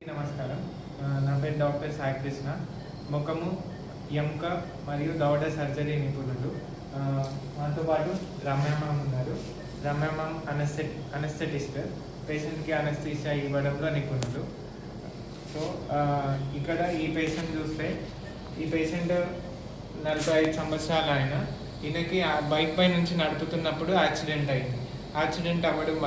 నమస్కారం. నా పేరు డాక్టర్ సాయి కృష్ణ. ముఖము, ఎముక మరియు దవడ సర్జరీ నిపుణులు. మాతో పాటు రమ్య మ్యామ్ ఉన్నారు. రమ్య మ్యామ్ అనస్థెటిస్ట్, పేషెంట్కి అనస్థీషియా ఇవ్వడంలో నిపుణులు. సో ఇక్కడ ఈ పేషెంట్ చూస్తే, ఈ పేషెంట్ 45 సంవత్సరాలు ఆయన. ఈయనకి బైక్ పై నుంచి నడుపుతున్నప్పుడు యాక్సిడెంట్ అయింది. యాక్సిడెంట్ అవ్వడం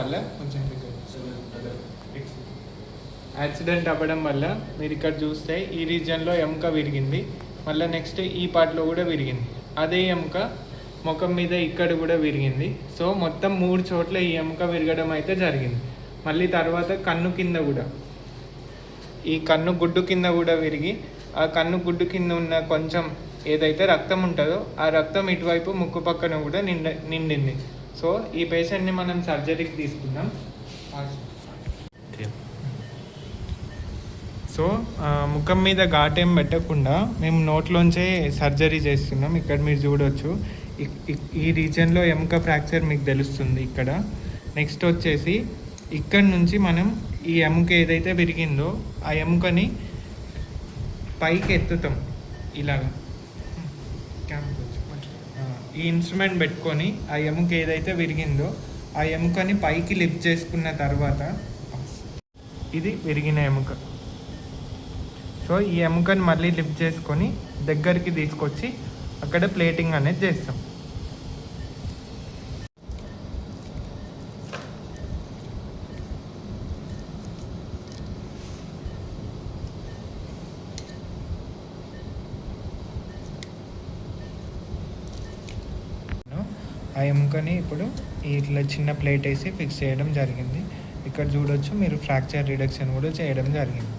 వల్ల మీరు ఇక్కడ చూస్తే ఈ రీజియన్లో ఎముక విరిగింది. మళ్ళీ నెక్స్ట్ ఈ పార్ట్లో కూడా విరిగింది. అదే ఎముక ముఖం మీద ఇక్కడ కూడా విరిగింది. సో మొత్తం 3 చోట్ల ఈ ఎముక విరగడం అయితే జరిగింది. మళ్ళీ తర్వాత కన్ను కింద కూడా, ఈ కన్ను గుడ్డు కింద కూడా విరిగి, ఆ కన్ను గుడ్డు కింద ఉన్న కొంచెం ఏదైతే రక్తం ఉంటుందో ఆ రక్తం ఇటువైపు ముక్కు పక్కన కూడా నిండింది. సో ఈ పేషెంట్ని మనం సర్జరీకి తీసుకున్నాం. సో ముఖం మీద ఘాటేం పెట్టకుండా మేము నోట్లోంచే సర్జరీ చేస్తున్నాం. ఇక్కడ మీరు చూడవచ్చు, ఈ రీజియన్లో ఎముక ఫ్రాక్చర్ మీకు తెలుస్తుంది ఇక్కడ. నెక్స్ట్ వచ్చేసి ఇక్కడ నుంచి మనం ఈ ఎముక ఏదైతే విరిగిందో ఆ ఎముకని పైకి ఎత్తుతాం ఇలాగా. ఈ ఇన్స్ట్రుమెంట్ పెట్టుకొని ఆ ఎముక ఏదైతే విరిగిందో ఆ ఎముకని పైకి లిఫ్ట్ చేసుకున్న తర్వాత, ఇది విరిగిన ఎముక. సో ఈ ఎముకని మళ్ళీ లిఫ్ట్ చేసుకొని దగ్గరికి తీసుకొచ్చి అక్కడ ప్లేటింగ్ అనేది చేస్తాం. ఆ ఎముకని ఇప్పుడు ఇట్లా చిన్న ప్లేట్ వేసి ఫిక్స్ చేయడం జరిగింది. ఇక్కడ చూడొచ్చు మీరు, ఫ్రాక్చర్ రిడక్షన్ కూడా చేయడం జరిగింది.